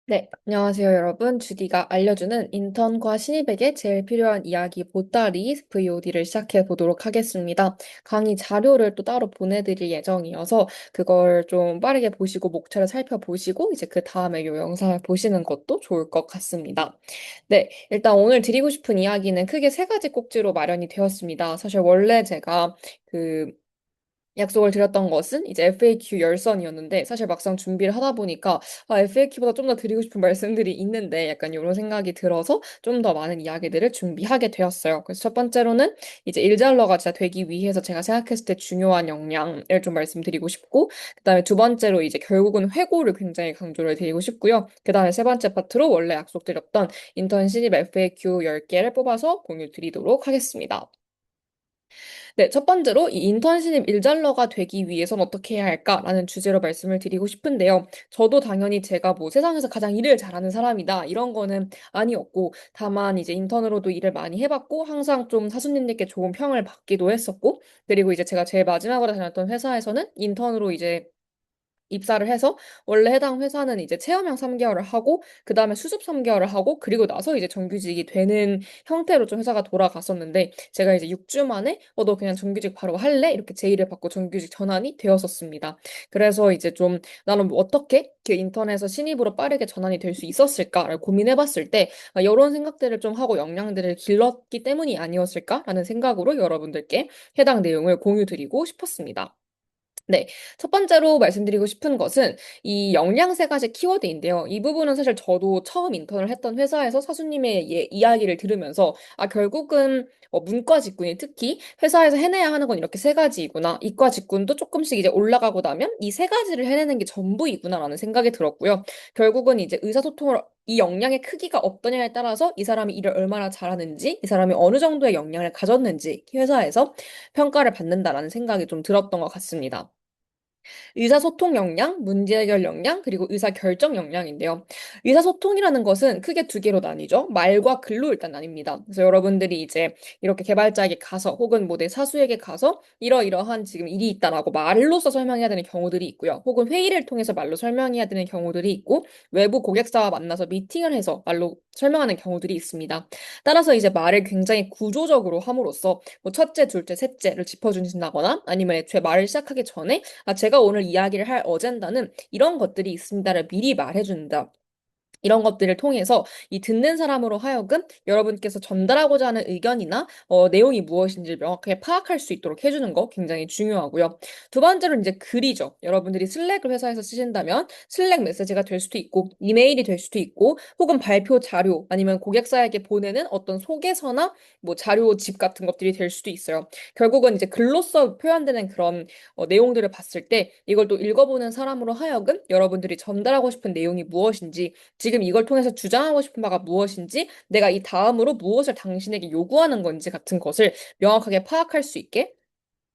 네, 안녕하세요, 여러분. 주디가 알려주는 인턴과 신입에게 제일 필요한 이야기 보따리 VOD를 시작해 보도록 하겠습니다. 강의 자료를 또 따로 보내드릴 예정이어서 그걸 좀 빠르게 보시고 목차를 살펴보시고 이제 그 다음에 이 영상을 보시는 것도 좋을 것 같습니다. 네, 일단 오늘 드리고 싶은 이야기는 크게 세 가지 꼭지로 마련이 되었습니다. 사실 원래 제가 그 약속을 드렸던 것은 이제 FAQ 열선이었는데 사실 막상 준비를 하다 보니까 FAQ보다 좀 더 드리고 싶은 말씀들이 있는데 약간 이런 생각이 들어서 좀 더 많은 이야기들을 준비하게 되었어요. 그래서 첫 번째로는 이제 일잘러가 진짜 되기 위해서 제가 생각했을 때 중요한 역량을 좀 말씀드리고 싶고 그다음에 두 번째로 이제 결국은 회고를 굉장히 강조를 드리고 싶고요. 그다음에 세 번째 파트로 원래 약속드렸던 인턴 신입 FAQ 10개를 뽑아서 공유 드리도록 하겠습니다. 네, 첫 번째로 이 인턴십 일잘러가 되기 위해선 어떻게 해야 할까라는 주제로 말씀을 드리고 싶은데요. 저도 당연히 제가 뭐 세상에서 가장 일을 잘하는 사람이다 이런 거는 아니었고 다만 이제 인턴으로도 일을 많이 해봤고 항상 좀 사수님들께 좋은 평을 받기도 했었고 그리고 이제 제가 제일 마지막으로 다녔던 회사에서는 인턴으로 이제 입사를 해서 원래 해당 회사는 이제 체험형 3개월을 하고 그다음에 수습 3개월을 하고 그리고 나서 이제 정규직이 되는 형태로 좀 회사가 돌아갔었는데 제가 이제 6주 만에 너 그냥 정규직 바로 할래? 이렇게 제의를 받고 정규직 전환이 되었었습니다. 그래서 이제 좀 나는 뭐 어떻게 그 인턴에서 신입으로 빠르게 전환이 될 수 있었을까를 고민해 봤을 때 이런 생각들을 좀 하고 역량들을 길렀기 때문이 아니었을까라는 생각으로 여러분들께 해당 내용을 공유 드리고 싶었습니다. 네. 첫 번째로 말씀드리고 싶은 것은 이 역량 세 가지 키워드인데요. 이 부분은 사실 저도 처음 인턴을 했던 회사에서 사수님의 이야기를 들으면서 결국은 문과 직군이 특히 회사에서 해내야 하는 건 이렇게 세 가지이구나. 이과 직군도 조금씩 이제 올라가고 나면 이 세 가지를 해내는 게 전부이구나라는 생각이 들었고요. 결국은 이제 의사소통을 이 역량의 크기가 어떠냐에 따라서 이 사람이 일을 얼마나 잘하는지, 이 사람이 어느 정도의 역량을 가졌는지 회사에서 평가를 받는다라는 생각이 좀 들었던 것 같습니다. 의사소통 역량, 문제 해결 역량, 그리고 의사결정 역량인데요. 의사소통이라는 것은 크게 두 개로 나뉘죠. 말과 글로 일단 나뉩니다. 그래서 여러분들이 이제 이렇게 개발자에게 가서 혹은 뭐 내 사수에게 가서 이러이러한 지금 일이 있다라고 말로써 설명해야 되는 경우들이 있고요. 혹은 회의를 통해서 말로 설명해야 되는 경우들이 있고 외부 고객사와 만나서 미팅을 해서 말로 설명하는 경우들이 있습니다. 따라서 이제 말을 굉장히 구조적으로 함으로써 뭐 첫째, 둘째, 셋째를 짚어주신다거나 아니면 애초에 말을 시작하기 전에 제가 오늘 이야기를 할 어젠다는 이런 것들이 있습니다를 미리 말해준다. 이런 것들을 통해서 이 듣는 사람으로 하여금 여러분께서 전달하고자 하는 의견이나 내용이 무엇인지 명확하게 파악할 수 있도록 해주는 거 굉장히 중요하고요. 두 번째로는 이제 글이죠. 여러분들이 슬랙을 회사에서 쓰신다면 슬랙 메시지가 될 수도 있고 이메일이 될 수도 있고 혹은 발표 자료 아니면 고객사에게 보내는 어떤 소개서나 뭐 자료집 같은 것들이 될 수도 있어요. 결국은 이제 글로써 표현되는 그런 내용들을 봤을 때 이걸 또 읽어보는 사람으로 하여금 여러분들이 전달하고 싶은 내용이 무엇인지 지금 이걸 통해서 주장하고 싶은 바가 무엇인지, 내가 이 다음으로 무엇을 당신에게 요구하는 건지 같은 것을 명확하게 파악할 수 있게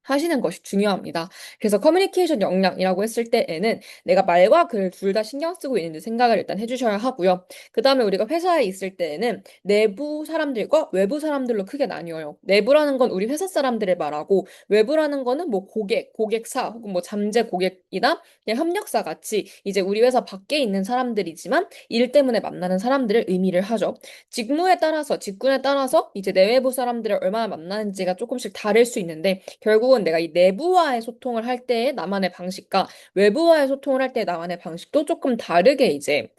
하시는 것이 중요합니다. 그래서 커뮤니케이션 역량이라고 했을 때에는 내가 말과 글 둘 다 신경 쓰고 있는지 생각을 일단 해주셔야 하고요. 그 다음에 우리가 회사에 있을 때에는 내부 사람들과 외부 사람들로 크게 나뉘어요. 내부라는 건 우리 회사 사람들을 말하고 외부라는 거는 뭐 고객, 고객사 혹은 뭐 잠재 고객이나 그냥 협력사 같이 이제 우리 회사 밖에 있는 사람들이지만 일 때문에 만나는 사람들을 의미를 하죠. 직무에 따라서, 직군에 따라서 이제 내외부 사람들을 얼마나 만나는지가 조금씩 다를 수 있는데 결국은 내가 이 내부와의 소통을 할 때의 나만의 방식과 외부와의 소통을 할 때의 나만의 방식도 조금 다르게 이제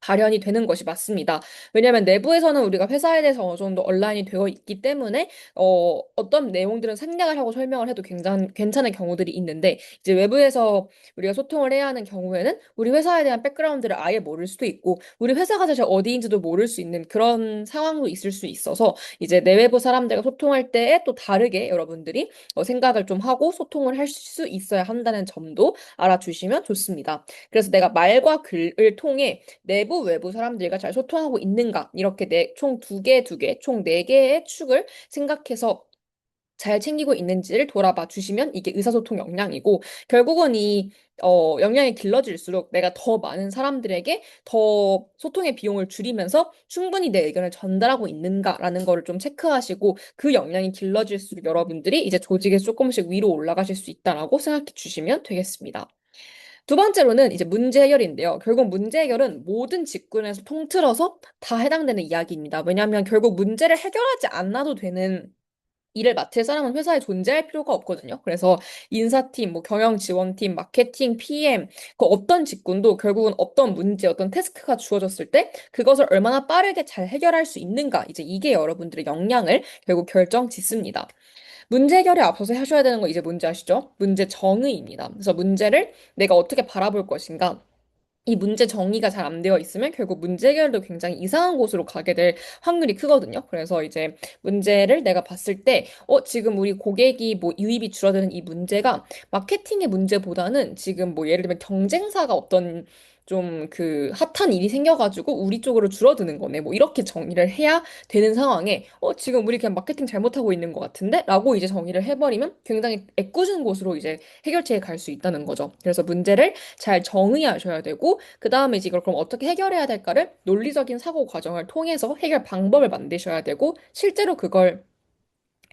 발현이 되는 것이 맞습니다. 왜냐하면 내부에서는 우리가 회사에 대해서 어느 정도 온라인이 되어 있기 때문에 어떤 내용들은 생략을 하고 설명을 해도 굉장히 괜찮은 경우들이 있는데 이제 외부에서 우리가 소통을 해야 하는 경우에는 우리 회사에 대한 백그라운드를 아예 모를 수도 있고 우리 회사가 사실 어디인지도 모를 수 있는 그런 상황도 있을 수 있어서 이제 내외부 사람들과 소통할 때에 또 다르게 여러분들이 생각을 좀 하고 소통을 할 수 있어야 한다는 점도 알아주시면 좋습니다. 그래서 내가 말과 글을 통해 내부 외부 사람들과 잘 소통하고 있는가 이렇게 총 두 개, 총 네 개의 축을 생각해서 잘 챙기고 있는지를 돌아봐 주시면 이게 의사소통 역량이고 결국은 이 역량이 길러질수록 내가 더 많은 사람들에게 더 소통의 비용을 줄이면서 충분히 내 의견을 전달하고 있는가라는 거를 좀 체크하시고 그 역량이 길러질수록 여러분들이 이제 조직에서 조금씩 위로 올라가실 수 있다라고 생각해 주시면 되겠습니다. 두 번째로는 이제 문제 해결인데요. 결국 문제 해결은 모든 직군에서 통틀어서 다 해당되는 이야기입니다. 왜냐하면 결국 문제를 해결하지 않아도 되는 일을 맡을 사람은 회사에 존재할 필요가 없거든요. 그래서 인사팀, 뭐 경영지원팀, 마케팅, PM, 그 어떤 직군도 결국은 어떤 문제, 어떤 태스크가 주어졌을 때 그것을 얼마나 빠르게 잘 해결할 수 있는가. 이제 이게 여러분들의 역량을 결국 결정 짓습니다. 문제 해결에 앞서서 하셔야 되는 거 이제 뭔지 아시죠? 문제 정의입니다. 그래서 문제를 내가 어떻게 바라볼 것인가. 이 문제 정의가 잘 안 되어 있으면 결국 문제 해결도 굉장히 이상한 곳으로 가게 될 확률이 크거든요. 그래서 이제 문제를 내가 봤을 때, 지금 우리 고객이 뭐 유입이 줄어드는 이 문제가 마케팅의 문제보다는 지금 뭐 예를 들면 경쟁사가 어떤 좀 그 핫한 일이 생겨가지고 우리 쪽으로 줄어드는 거네. 뭐 이렇게 정의를 해야 되는 상황에, 지금 우리 그냥 마케팅 잘못하고 있는 것 같은데? 라고 이제 정의를 해버리면 굉장히 애꿎은 곳으로 이제 해결책에 갈 수 있다는 거죠. 그래서 문제를 잘 정의하셔야 되고, 그 다음에 이제 이걸 그럼 어떻게 해결해야 될까를 논리적인 사고 과정을 통해서 해결 방법을 만드셔야 되고, 실제로 그걸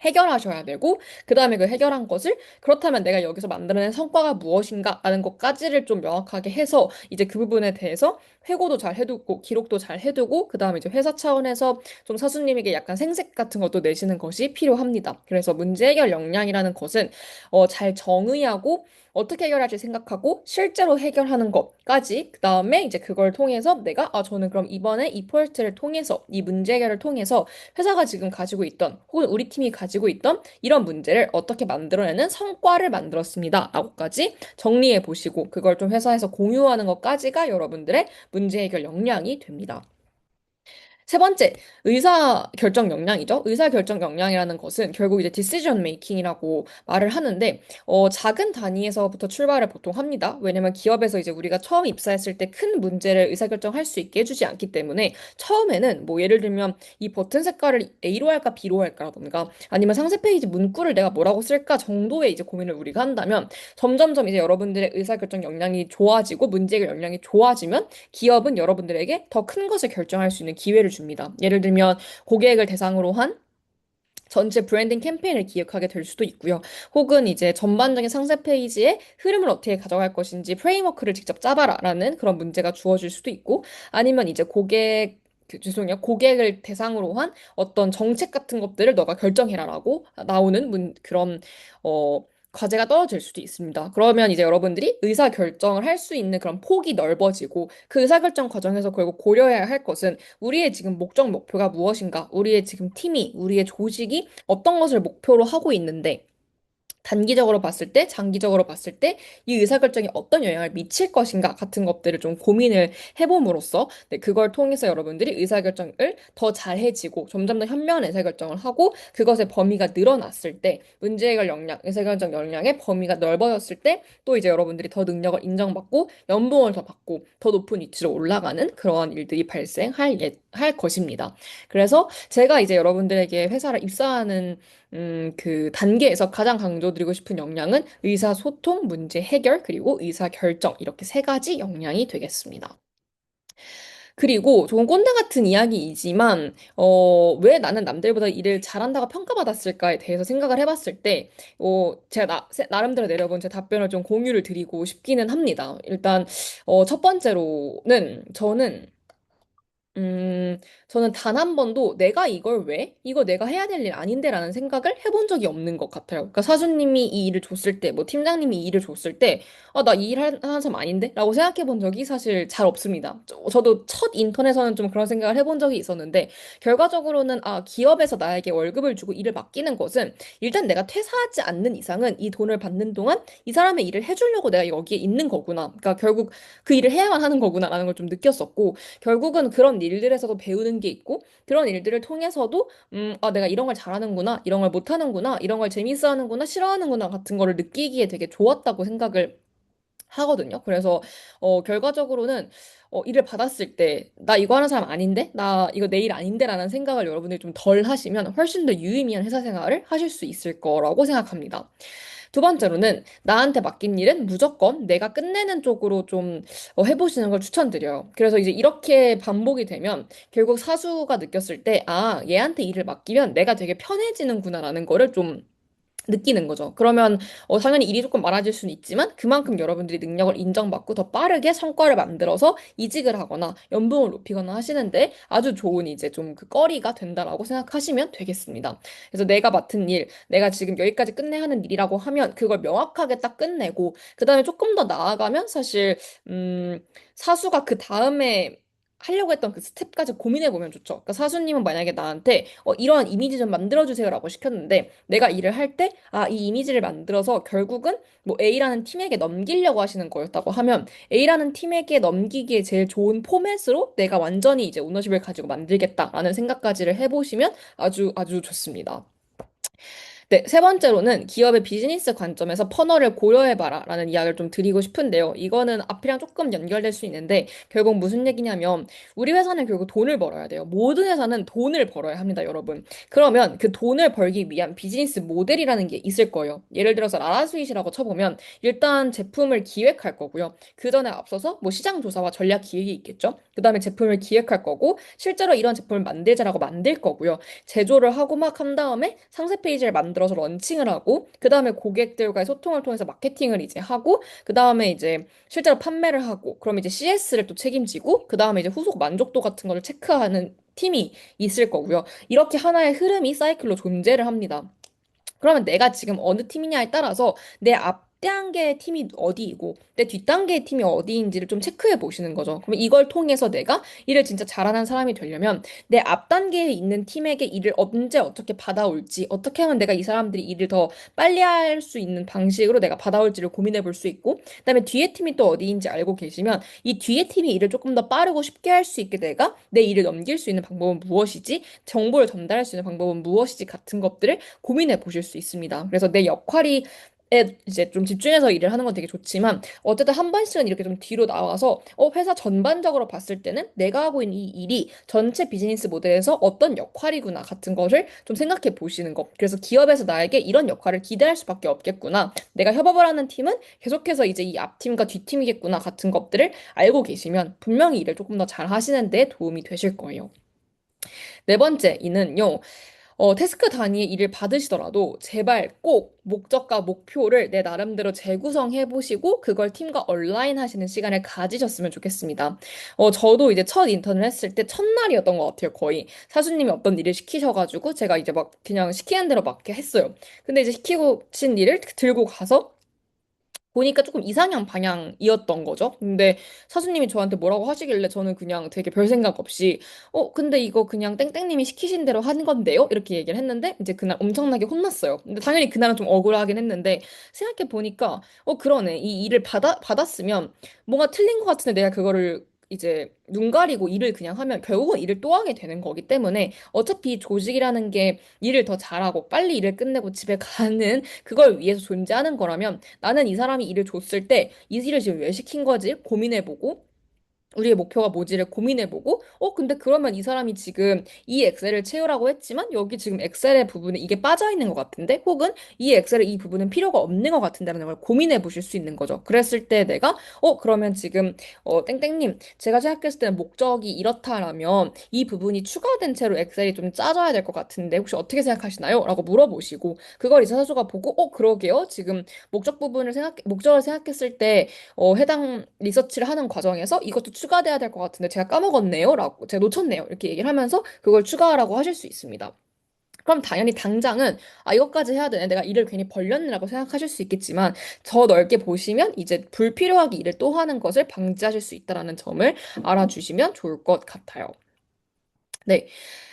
해결하셔야 되고, 그 다음에 그 해결한 것을 그렇다면 내가 여기서 만들어낸 성과가 무엇인가 라는 것까지를 좀 명확하게 해서 이제 그 부분에 대해서 회고도 잘 해두고 기록도 잘 해두고 그 다음에 이제 회사 차원에서 좀 사수님에게 약간 생색 같은 것도 내시는 것이 필요합니다. 그래서 문제 해결 역량이라는 것은 잘 정의하고 어떻게 해결할지 생각하고 실제로 해결하는 것까지 그 다음에 이제 그걸 통해서 내가 저는 그럼 이번에 이 프로젝트를 통해서 이 문제 해결을 통해서 회사가 지금 가지고 있던 혹은 우리 팀이 가지고 있던 이런 문제를 어떻게 만들어내는 성과를 만들었습니다. 라고까지 정리해 보시고 그걸 좀 회사에서 공유하는 것까지가 여러분들의 문제 해결 역량이 됩니다. 세 번째, 의사 결정 역량이죠. 의사 결정 역량이라는 것은 결국 이제 decision making이라고 말을 하는데, 작은 단위에서부터 출발을 보통 합니다. 왜냐면 기업에서 이제 우리가 처음 입사했을 때 큰 문제를 의사 결정할 수 있게 해주지 않기 때문에 처음에는 뭐 예를 들면 이 버튼 색깔을 A로 할까 B로 할까라던가 아니면 상세 페이지 문구를 내가 뭐라고 쓸까 정도의 이제 고민을 우리가 한다면 점점점 이제 여러분들의 의사 결정 역량이 좋아지고 문제 해결 역량이 좋아지면 기업은 여러분들에게 더 큰 것을 결정할 수 있는 기회를 줍니다. 예를 들면 고객을 대상으로 한 전체 브랜딩 캠페인을 기획하게 될 수도 있고요. 혹은 이제 전반적인 상세 페이지의 흐름을 어떻게 가져갈 것인지 프레임워크를 직접 짜봐라라는 그런 문제가 주어질 수도 있고 아니면 이제 죄송해요. 고객을 대상으로 한 어떤 정책 같은 것들을 너가 결정해라라고 나오는 그런 어 과제가 떨어질 수도 있습니다. 그러면 이제 여러분들이 의사 결정을 할 수 있는 그런 폭이 넓어지고 그 의사 결정 과정에서 결국 고려해야 할 것은 우리의 지금 목적 목표가 무엇인가? 우리의 지금 팀이, 우리의 조직이 어떤 것을 목표로 하고 있는데 단기적으로 봤을 때, 장기적으로 봤을 때 이 의사결정이 어떤 영향을 미칠 것인가 같은 것들을 좀 고민을 해봄으로써 네, 그걸 통해서 여러분들이 의사결정을 더 잘해지고 점점 더 현명한 의사결정을 하고 그것의 범위가 늘어났을 때 문제 해결 역량, 의사결정 역량의 범위가 넓어졌을 때 또 이제 여러분들이 더 능력을 인정받고 연봉을 더 받고 더 높은 위치로 올라가는 그러한 일들이 할 것입니다. 그래서 제가 이제 여러분들에게 회사를 입사하는 그 단계에서 가장 강조드리고 싶은 역량은 의사소통, 문제 해결, 그리고 의사결정. 이렇게 세 가지 역량이 되겠습니다. 그리고 조금 꼰대 같은 이야기이지만, 왜 나는 남들보다 일을 잘한다고 평가받았을까에 대해서 생각을 해봤을 때, 제가 나름대로 내려본 제 답변을 좀 공유를 드리고 싶기는 합니다. 일단, 첫 번째로는 음, 저는 단 한 번도 내가 이걸 왜? 이거 내가 해야 될 일 아닌데? 라는 생각을 해본 적이 없는 것 같아요. 그러니까 사수님이 이 일을 줬을 때, 뭐 팀장님이 이 일을 줬을 때, 나 이 일 하는 사람 아닌데? 라고 생각해 본 적이 사실 잘 없습니다. 저도 첫 인턴에서는 좀 그런 생각을 해본 적이 있었는데, 결과적으로는, 기업에서 나에게 월급을 주고 일을 맡기는 것은 일단 내가 퇴사하지 않는 이상은 이 돈을 받는 동안 이 사람의 일을 해주려고 내가 여기에 있는 거구나. 그러니까 결국 그 일을 해야만 하는 거구나라는 걸 좀 느꼈었고, 결국은 그런 일들에서도 배우는 게 있고, 그런 일들을 통해서도, 내가 이런 걸 잘하는구나, 이런 걸 못하는구나, 이런 걸 재밌어 하는구나, 싫어하는구나, 같은 거를 느끼기에 되게 좋았다고 생각을 하거든요. 그래서, 결과적으로는, 일을 받았을 때, 나 이거 하는 사람 아닌데? 나 이거 내 일 아닌데? 라는 생각을 여러분들이 좀 덜 하시면 훨씬 더 유의미한 회사 생활을 하실 수 있을 거라고 생각합니다. 두 번째로는 나한테 맡긴 일은 무조건 내가 끝내는 쪽으로 좀 해보시는 걸 추천드려요. 그래서 이제 이렇게 반복이 되면 결국 사수가 느꼈을 때, 얘한테 일을 맡기면 내가 되게 편해지는구나라는 거를 좀 느끼는 거죠. 그러면 당연히 일이 조금 많아질 수는 있지만 그만큼 여러분들이 능력을 인정받고 더 빠르게 성과를 만들어서 이직을 하거나 연봉을 높이거나 하시는데 아주 좋은 이제 좀 그 거리가 된다라고 생각하시면 되겠습니다. 그래서 내가 맡은 일, 내가 지금 여기까지 끝내야 하는 일이라고 하면 그걸 명확하게 딱 끝내고 그다음에 조금 더 나아가면 사실 사수가 그 다음에 하려고 했던 그 스텝까지 고민해 보면 좋죠. 그러니까 사수님은 만약에 나한테 이러한 이미지 좀 만들어 주세요라고 시켰는데 내가 일을 할 때 이 이미지를 만들어서 결국은 뭐 A라는 팀에게 넘기려고 하시는 거였다고 하면 A라는 팀에게 넘기기에 제일 좋은 포맷으로 내가 완전히 이제 오너십을 가지고 만들겠다라는 생각까지를 해보시면 아주 아주 좋습니다. 네, 세 번째로는 기업의 비즈니스 관점에서 퍼널을 고려해봐라 라는 이야기를 좀 드리고 싶은데요. 이거는 앞이랑 조금 연결될 수 있는데 결국 무슨 얘기냐면 우리 회사는 결국 돈을 벌어야 돼요. 모든 회사는 돈을 벌어야 합니다, 여러분. 그러면 그 돈을 벌기 위한 비즈니스 모델이라는 게 있을 거예요. 예를 들어서 라라스윗이라고 쳐보면 일단 제품을 기획할 거고요. 그 전에 앞서서 뭐 시장 조사와 전략 기획이 있겠죠. 그 다음에 제품을 기획할 거고 실제로 이런 제품을 만들자라고 만들 거고요. 제조를 하고 막 한 다음에 상세 페이지를 만들어서 런칭을 하고 그 다음에 고객들과의 소통을 통해서 마케팅을 이제 하고 그 다음에 이제 실제로 판매를 하고 그럼 이제 CS를 또 책임지고 그 다음에 이제 후속 만족도 같은 거를 체크하는 팀이 있을 거고요. 이렇게 하나의 흐름이 사이클로 존재를 합니다. 그러면 내가 지금 어느 팀이냐에 따라서 내 앞단계의 팀이 어디이고 내 뒷단계의 팀이 어디인지를 좀 체크해 보시는 거죠. 그럼 이걸 통해서 내가 일을 진짜 잘하는 사람이 되려면 내 앞단계에 있는 팀에게 일을 언제 어떻게 받아올지 어떻게 하면 내가 이 사람들이 일을 더 빨리 할 수 있는 방식으로 내가 받아올지를 고민해 볼 수 있고 그다음에 뒤에 팀이 또 어디인지 알고 계시면 이 뒤에 팀이 일을 조금 더 빠르고 쉽게 할 수 있게 내가 내 일을 넘길 수 있는 방법은 무엇이지? 정보를 전달할 수 있는 방법은 무엇이지? 같은 것들을 고민해 보실 수 있습니다. 그래서 내 역할이 이제 좀 집중해서 일을 하는 건 되게 좋지만 어쨌든 한 번씩은 이렇게 좀 뒤로 나와서 회사 전반적으로 봤을 때는 내가 하고 있는 이 일이 전체 비즈니스 모델에서 어떤 역할이구나 같은 것을 좀 생각해 보시는 것. 그래서 기업에서 나에게 이런 역할을 기대할 수밖에 없겠구나. 내가 협업을 하는 팀은 계속해서 이제 이 앞팀과 뒷팀이겠구나 같은 것들을 알고 계시면 분명히 일을 조금 더 잘 하시는 데 도움이 되실 거예요. 네 번째, 이는요. 태스크 단위의 일을 받으시더라도 제발 꼭 목적과 목표를 내 나름대로 재구성해 보시고 그걸 팀과 얼라인 하시는 시간을 가지셨으면 좋겠습니다. 저도 이제 첫 인턴을 했을 때 첫날이었던 것 같아요, 거의. 사수님이 어떤 일을 시키셔가지고 제가 이제 막 그냥 시키는 대로 막 이렇게 했어요. 근데 이제 시키고 신 일을 들고 가서 보니까 조금 이상형 방향이었던 거죠. 근데 사수님이 저한테 뭐라고 하시길래 저는 그냥 되게 별 생각 없이, 근데 이거 그냥 땡땡님이 시키신 대로 한 건데요? 이렇게 얘기를 했는데, 이제 그날 엄청나게 혼났어요. 근데 당연히 그날은 좀 억울하긴 했는데, 생각해 보니까, 그러네. 이 일을 받았으면 뭔가 틀린 것 같은데 내가 그거를 이제 눈 가리고 일을 그냥 하면 결국은 일을 또 하게 되는 거기 때문에 어차피 조직이라는 게 일을 더 잘하고 빨리 일을 끝내고 집에 가는 그걸 위해서 존재하는 거라면 나는 이 사람이 일을 줬을 때 이 일을 지금 왜 시킨 거지? 고민해보고 우리의 목표가 뭐지를 고민해보고, 근데 그러면 이 사람이 지금 이 엑셀을 채우라고 했지만, 여기 지금 엑셀의 부분에 이게 빠져있는 것 같은데, 혹은 이 엑셀의 이 부분은 필요가 없는 것 같은데라는 걸 고민해보실 수 있는 거죠. 그랬을 때 내가, 그러면 지금, 땡땡님, 제가 생각했을 때는 목적이 이렇다라면, 이 부분이 추가된 채로 엑셀이 좀 짜져야 될 것 같은데, 혹시 어떻게 생각하시나요? 라고 물어보시고, 그걸 이제 사수가 보고, 그러게요. 지금 목적을 생각했을 때, 해당 리서치를 하는 과정에서 이것도 추가돼야 될 것 같은데 제가 까먹었네요. 라고, 제가 놓쳤네요. 이렇게 얘기를 하면서 그걸 추가하라고 하실 수 있습니다. 그럼 당연히 당장은 이것까지 해야 되네. 내가 일을 괜히 벌렸느라고 생각하실 수 있겠지만 더 넓게 보시면 이제 불필요하게 일을 또 하는 것을 방지하실 수 있다는 점을 알아주시면 좋을 것 같아요. 네.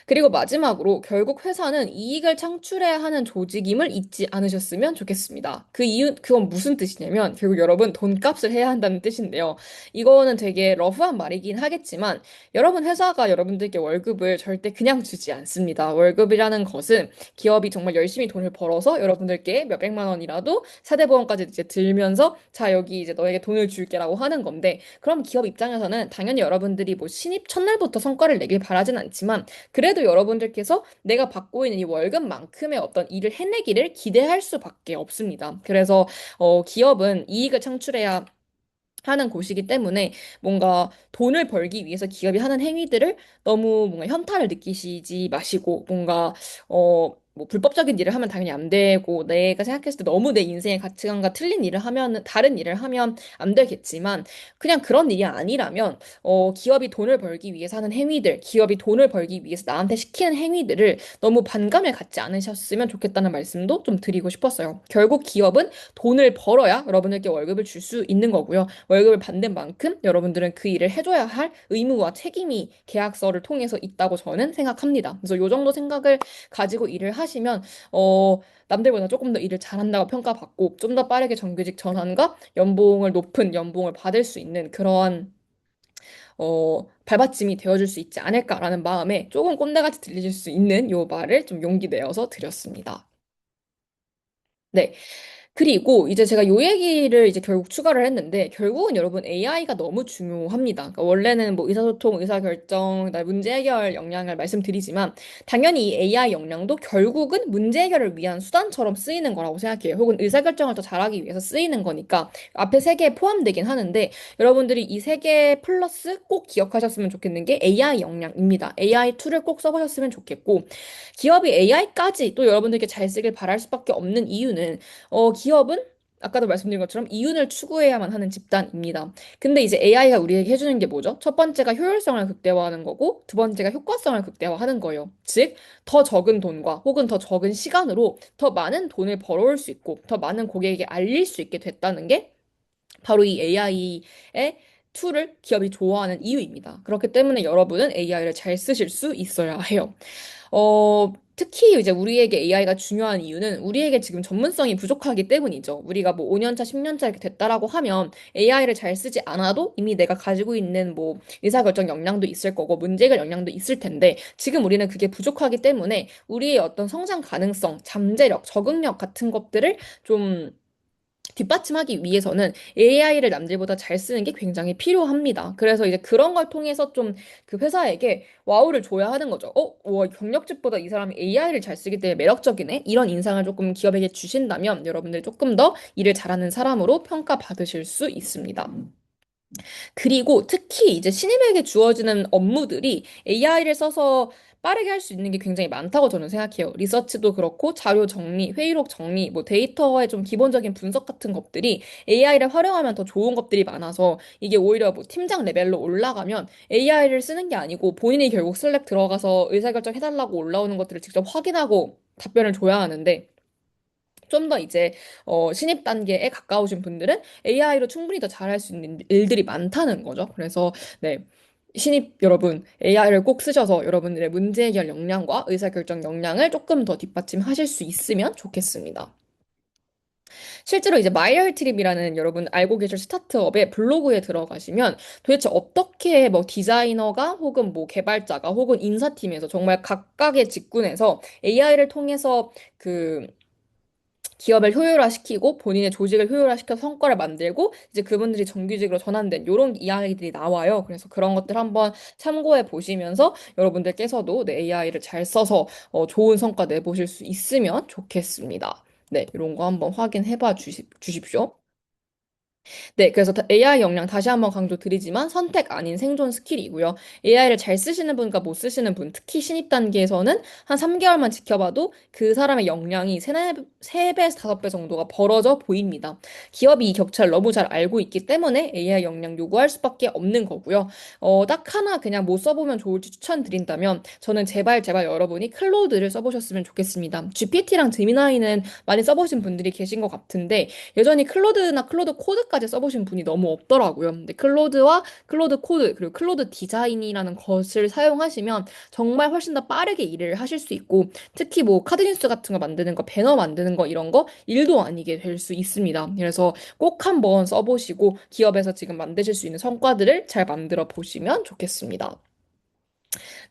그리고 마지막으로 결국 회사는 이익을 창출해야 하는 조직임을 잊지 않으셨으면 좋겠습니다. 그건 무슨 뜻이냐면 결국 여러분 돈값을 해야 한다는 뜻인데요. 이거는 되게 러프한 말이긴 하겠지만 여러분 회사가 여러분들께 월급을 절대 그냥 주지 않습니다. 월급이라는 것은 기업이 정말 열심히 돈을 벌어서 여러분들께 몇백만 원이라도 사대보험까지 이제 들면서 자, 여기 이제 너에게 돈을 줄게라고 하는 건데 그럼 기업 입장에서는 당연히 여러분들이 뭐 신입 첫날부터 성과를 내길 바라진 않지만 그래도 여러분들께서 내가 받고 있는 이 월급만큼의 어떤 일을 해내기를 기대할 수밖에 없습니다. 그래서 기업은 이익을 창출해야 하는 곳이기 때문에 뭔가 돈을 벌기 위해서 기업이 하는 행위들을 너무 뭔가 현타를 느끼시지 마시고 뭔가 뭐 불법적인 일을 하면 당연히 안 되고 내가 생각했을 때 너무 내 인생의 가치관과 틀린 일을 하면 다른 일을 하면 안 되겠지만 그냥 그런 일이 아니라면 기업이 돈을 벌기 위해서 하는 행위들, 기업이 돈을 벌기 위해서 나한테 시키는 행위들을 너무 반감을 갖지 않으셨으면 좋겠다는 말씀도 좀 드리고 싶었어요. 결국 기업은 돈을 벌어야 여러분들께 월급을 줄 수 있는 거고요. 월급을 받는 만큼 여러분들은 그 일을 해줘야 할 의무와 책임이 계약서를 통해서 있다고 저는 생각합니다. 그래서 이 정도 생각을 가지고 일을 하시면 남들보다 조금 더 일을 잘한다고 평가받고 좀 더 빠르게 정규직 전환과 연봉을 높은 연봉을 받을 수 있는 그러한 발받침이 되어줄 수 있지 않을까라는 마음에 조금 꼰대같이 들리실 수 있는 요 말을 좀 용기 내어서 드렸습니다. 네. 그리고 이제 제가 요 얘기를 이제 결국 추가를 했는데 결국은 여러분 AI가 너무 중요합니다. 그러니까 원래는 뭐 의사소통, 의사결정, 그다음에 문제 해결 역량을 말씀드리지만 당연히 이 AI 역량도 결국은 문제 해결을 위한 수단처럼 쓰이는 거라고 생각해요. 혹은 의사결정을 더 잘하기 위해서 쓰이는 거니까 앞에 세 개에 포함되긴 하는데 여러분들이 이 세 개 플러스 꼭 기억하셨으면 좋겠는 게 AI 역량입니다. AI 툴을 꼭 써보셨으면 좋겠고 기업이 AI까지 또 여러분들께 잘 쓰길 바랄 수밖에 없는 이유는 기업은 아까도 말씀드린 것처럼 이윤을 추구해야만 하는 집단입니다. 근데 이제 AI가 우리에게 해주는 게 뭐죠? 첫 번째가 효율성을 극대화하는 거고, 두 번째가 효과성을 극대화하는 거예요. 즉, 더 적은 돈과 혹은 더 적은 시간으로 더 많은 돈을 벌어올 수 있고, 더 많은 고객에게 알릴 수 있게 됐다는 게 바로 이 AI의 툴을 기업이 좋아하는 이유입니다. 그렇기 때문에 여러분은 AI를 잘 쓰실 수 있어야 해요. 특히 이제 우리에게 AI가 중요한 이유는 우리에게 지금 전문성이 부족하기 때문이죠. 우리가 뭐 5년차, 10년차 이렇게 됐다라고 하면 AI를 잘 쓰지 않아도 이미 내가 가지고 있는 뭐 의사결정 역량도 있을 거고 문제해결 역량도 있을 텐데 지금 우리는 그게 부족하기 때문에 우리의 어떤 성장 가능성, 잠재력, 적응력 같은 것들을 좀 뒷받침하기 위해서는 AI를 남들보다 잘 쓰는 게 굉장히 필요합니다. 그래서 이제 그런 걸 통해서 좀 그 회사에게 와우를 줘야 하는 거죠. 와, 경력직보다 이 사람이 AI를 잘 쓰기 때문에 매력적이네? 이런 인상을 조금 기업에게 주신다면 여러분들이 조금 더 일을 잘하는 사람으로 평가받으실 수 있습니다. 그리고 특히 이제 신입에게 주어지는 업무들이 AI를 써서 빠르게 할 수 있는 게 굉장히 많다고 저는 생각해요. 리서치도 그렇고 자료 정리, 회의록 정리, 뭐 데이터의 좀 기본적인 분석 같은 것들이 AI를 활용하면 더 좋은 것들이 많아서 이게 오히려 뭐 팀장 레벨로 올라가면 AI를 쓰는 게 아니고 본인이 결국 슬랙 들어가서 의사결정 해달라고 올라오는 것들을 직접 확인하고 답변을 줘야 하는데 좀 더 이제 신입 단계에 가까우신 분들은 AI로 충분히 더 잘할 수 있는 일들이 많다는 거죠. 그래서 네. 신입 여러분, AI를 꼭 쓰셔서 여러분들의 문제 해결 역량과 의사결정 역량을 조금 더 뒷받침하실 수 있으면 좋겠습니다. 실제로 이제 마이얼 트립이라는 여러분 알고 계실 스타트업의 블로그에 들어가시면 도대체 어떻게 뭐 디자이너가 혹은 뭐 개발자가 혹은 인사팀에서 정말 각각의 직군에서 AI를 통해서 그 기업을 효율화시키고 본인의 조직을 효율화시켜서 성과를 만들고 이제 그분들이 정규직으로 전환된 이런 이야기들이 나와요. 그래서 그런 것들 한번 참고해 보시면서 여러분들께서도 네, AI를 잘 써서 좋은 성과 내보실 수 있으면 좋겠습니다. 네, 이런 거 한번 확인해 봐 주십시오. 네, 그래서 AI 역량 다시 한번 강조드리지만 선택 아닌 생존 스킬이고요. AI를 잘 쓰시는 분과 못 쓰시는 분, 특히 신입 단계에서는 한 3개월만 지켜봐도 그 사람의 역량이 3배에서 5배 정도가 벌어져 보입니다. 기업이 이 격차를 너무 잘 알고 있기 때문에 AI 역량 요구할 수밖에 없는 거고요. 딱 하나 그냥 못 써보면 좋을지 추천드린다면 저는 제발 여러분이 클로드를 써보셨으면 좋겠습니다. GPT랑 제미나이는 많이 써보신 분들이 계신 것 같은데 여전히 클로드나 클로드 코드까지 써보신 분이 너무 없더라고요. 근데 클로드와 클로드 코드, 그리고 클로드 디자인이라는 것을 사용하시면 정말 훨씬 더 빠르게 일을 하실 수 있고, 특히 뭐 카드뉴스 같은 거 만드는 거, 배너 만드는 거 이런 거 일도 아니게 될 수 있습니다. 그래서 꼭 한번 써보시고 기업에서 지금 만드실 수 있는 성과들을 잘 만들어 보시면 좋겠습니다.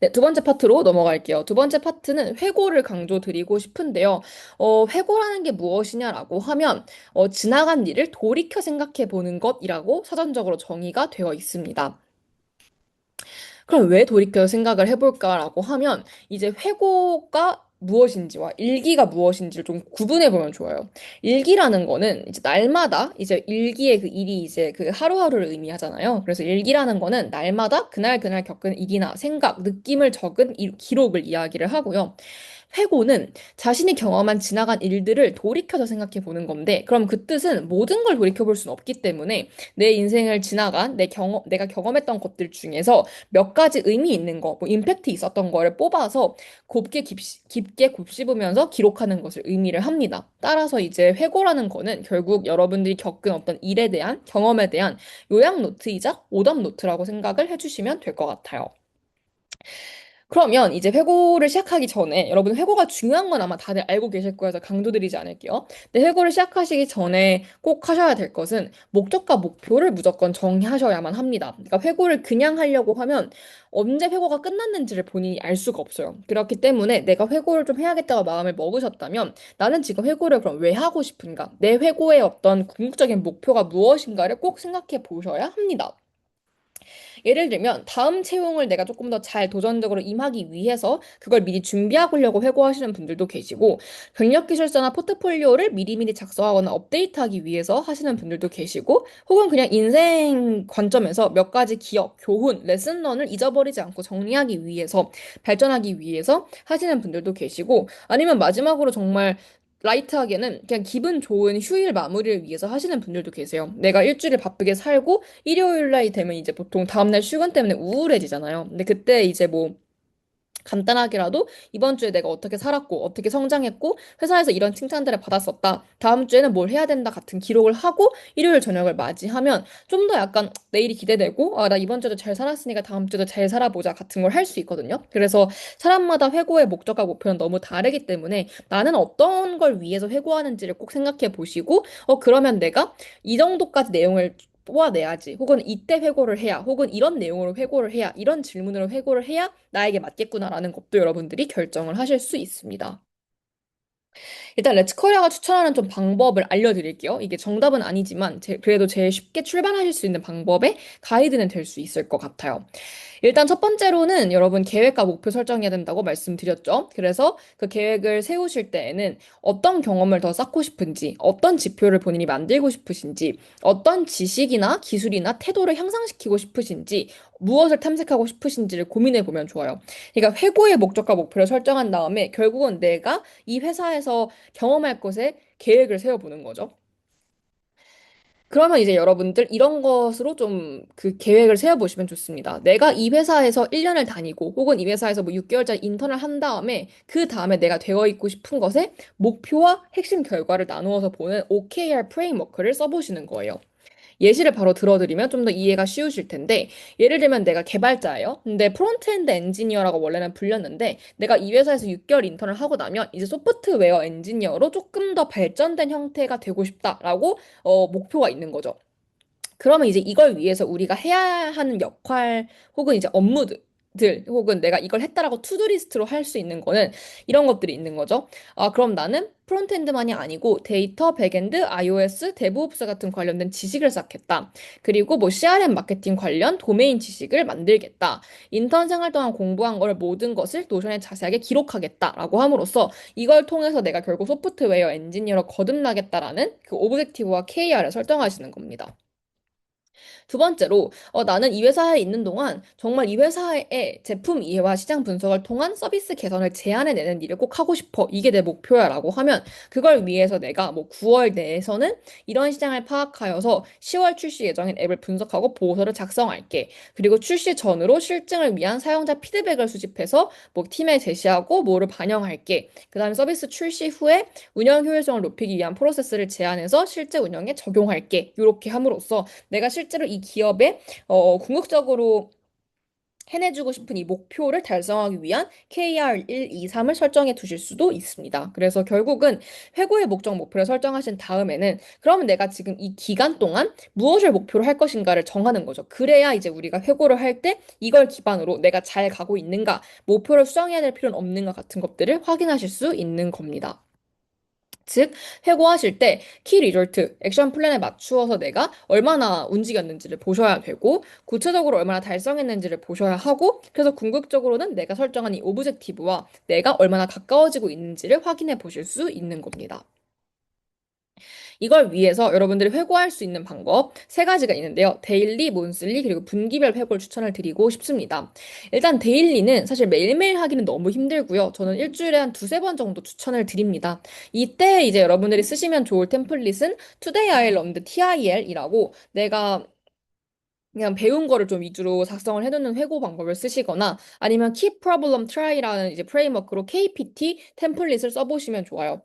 네, 두 번째 파트로 넘어갈게요. 두 번째 파트는 회고를 강조드리고 싶은데요. 회고라는 게 무엇이냐라고 하면, 지나간 일을 돌이켜 생각해 보는 것이라고 사전적으로 정의가 되어 있습니다. 그럼 왜 돌이켜 생각을 해볼까라고 하면 이제 회고가 무엇인지와 일기가 무엇인지를 좀 구분해 보면 좋아요. 일기라는 거는 이제 날마다 이제 일기의 그 일이 이제 그 하루하루를 의미하잖아요. 그래서 일기라는 거는 날마다 그날 겪은 일이나 생각, 느낌을 적은 기록을 이야기를 하고요. 회고는 자신이 경험한 지나간 일들을 돌이켜서 생각해 보는 건데, 그럼 그 뜻은 모든 걸 돌이켜 볼 수는 없기 때문에 내 인생을 지나간 내가 경험했던 것들 중에서 몇 가지 의미 있는 거, 뭐 임팩트 있었던 거를 뽑아서 깊게 곱씹으면서 기록하는 것을 의미를 합니다. 따라서 이제 회고라는 거는 결국 여러분들이 겪은 어떤 일에 대한 경험에 대한 요약 노트이자 오답 노트라고 생각을 해주시면 될 것 같아요. 그러면 이제 회고를 시작하기 전에 여러분 회고가 중요한 건 아마 다들 알고 계실 거여서 강조드리지 않을게요. 근데 회고를 시작하시기 전에 꼭 하셔야 될 것은 목적과 목표를 무조건 정하셔야만 합니다. 그러니까 회고를 그냥 하려고 하면 언제 회고가 끝났는지를 본인이 알 수가 없어요. 그렇기 때문에 내가 회고를 좀 해야겠다고 마음을 먹으셨다면 나는 지금 회고를 그럼 왜 하고 싶은가? 내 회고의 어떤 궁극적인 목표가 무엇인가를 꼭 생각해 보셔야 합니다. 예를 들면 다음 채용을 내가 조금 더 잘 도전적으로 임하기 위해서 그걸 미리 준비하려고 회고하시는 분들도 계시고 경력 기술서나 포트폴리오를 미리미리 작성하거나 업데이트하기 위해서 하시는 분들도 계시고 혹은 그냥 인생 관점에서 몇 가지 기억, 교훈, 레슨런을 잊어버리지 않고 정리하기 위해서 발전하기 위해서 하시는 분들도 계시고 아니면 마지막으로 정말 라이트하게는 그냥 기분 좋은 휴일 마무리를 위해서 하시는 분들도 계세요. 내가 일주일을 바쁘게 살고 일요일 날이 되면 이제 보통 다음날 출근 때문에 우울해지잖아요. 근데 그때 이제 뭐 간단하게라도 이번 주에 내가 어떻게 살았고, 어떻게 성장했고, 회사에서 이런 칭찬들을 받았었다. 다음 주에는 뭘 해야 된다 같은 기록을 하고 일요일 저녁을 맞이하면 좀 더 약간 내일이 기대되고, 아, 나 이번 주도 잘 살았으니까 다음 주도 잘 살아보자 같은 걸 할 수 있거든요. 그래서 사람마다 회고의 목적과 목표는 너무 다르기 때문에 나는 어떤 걸 위해서 회고하는지를 꼭 생각해 보시고, 그러면 내가 이 정도까지 내용을 뽑아내야지. 혹은 이때 회고를 해야, 혹은 이런 내용으로 회고를 해야, 이런 질문으로 회고를 해야 나에게 맞겠구나라는 것도 여러분들이 결정을 하실 수 있습니다. 일단 렛츠코리아가 추천하는 좀 방법을 알려드릴게요. 이게 정답은 아니지만 그래도 제일 쉽게 출발하실 수 있는 방법의 가이드는 될 수 있을 것 같아요. 일단 첫 번째로는 여러분 계획과 목표 설정해야 된다고 말씀드렸죠. 그래서 그 계획을 세우실 때에는 어떤 경험을 더 쌓고 싶은지, 어떤 지표를 본인이 만들고 싶으신지, 어떤 지식이나 기술이나 태도를 향상시키고 싶으신지, 무엇을 탐색하고 싶으신지를 고민해 보면 좋아요. 그러니까 회고의 목적과 목표를 설정한 다음에 결국은 내가 이 회사에서 경험할 것에 계획을 세워보는 거죠. 그러면 이제 여러분들 이런 것으로 좀 그 계획을 세워보시면 좋습니다. 내가 이 회사에서 1년을 다니고 혹은 이 회사에서 뭐 6개월짜리 인턴을 한 다음에 그 다음에 내가 되어 있고 싶은 것에 목표와 핵심 결과를 나누어서 보는 OKR 프레임워크를 써보시는 거예요. 예시를 바로 들어드리면 좀 더 이해가 쉬우실 텐데, 예를 들면 내가 개발자예요. 근데 프론트엔드 엔지니어라고 원래는 불렸는데, 내가 이 회사에서 6개월 인턴을 하고 나면 이제 소프트웨어 엔지니어로 조금 더 발전된 형태가 되고 싶다라고 목표가 있는 거죠. 그러면 이제 이걸 위해서 우리가 해야 하는 역할 혹은 이제 업무들 혹은 내가 이걸 했다라고 투두리스트로 할 수 있는 거는 이런 것들이 있는 거죠. 아, 그럼 나는 프론트엔드만이 아니고 데이터, 백엔드, iOS, 데브옵스 같은 관련된 지식을 쌓겠다. 그리고 뭐 CRM 마케팅 관련 도메인 지식을 만들겠다. 인턴 생활 동안 공부한 걸 모든 것을 노션에 자세하게 기록하겠다라고 함으로써 이걸 통해서 내가 결국 소프트웨어 엔지니어로 거듭나겠다라는 그 오브젝티브와 KR을 설정하시는 겁니다. 두 번째로, 나는 이 회사에 있는 동안 정말 이 회사의 제품 이해와 시장 분석을 통한 서비스 개선을 제안해내는 일을 꼭 하고 싶어. 이게 내 목표야라고 하면 그걸 위해서 내가 뭐 9월 내에서는 이런 시장을 파악하여서 10월 출시 예정인 앱을 분석하고 보고서를 작성할게. 그리고 출시 전으로 실증을 위한 사용자 피드백을 수집해서 뭐 팀에 제시하고 뭐를 반영할게. 그다음에 서비스 출시 후에 운영 효율성을 높이기 위한 프로세스를 제안해서 실제 운영에 적용할게. 이렇게 함으로써 내가 실제로 이 기업에 궁극적으로 해내주고 싶은 이 목표를 달성하기 위한 KR 1, 2, 3을 설정해 두실 수도 있습니다. 그래서 결국은 회고의 목적 목표를 설정하신 다음에는 그러면 내가 지금 이 기간 동안 무엇을 목표로 할 것인가를 정하는 거죠. 그래야 이제 우리가 회고를 할 때 이걸 기반으로 내가 잘 가고 있는가, 목표를 수정해야 될 필요는 없는가 같은 것들을 확인하실 수 있는 겁니다. 즉, 회고하실 때 키 리졸트, 액션 플랜에 맞추어서 내가 얼마나 움직였는지를 보셔야 되고, 구체적으로 얼마나 달성했는지를 보셔야 하고, 그래서 궁극적으로는 내가 설정한 이 오브젝티브와 내가 얼마나 가까워지고 있는지를 확인해 보실 수 있는 겁니다. 이걸 위해서 여러분들이 회고할 수 있는 방법 세 가지가 있는데요. 데일리, 몬슬리, 그리고 분기별 회고를 추천을 드리고 싶습니다. 일단 데일리는 사실 매일매일 하기는 너무 힘들고요. 저는 일주일에 한 두세 번 정도 추천을 드립니다. 이때 이제 여러분들이 쓰시면 좋을 템플릿은 Today I learned TIL이라고 내가 그냥 배운 거를 좀 위주로 작성을 해놓는 회고 방법을 쓰시거나 아니면 Key Problem Try라는 이제 프레임워크로 KPT 템플릿을 써보시면 좋아요.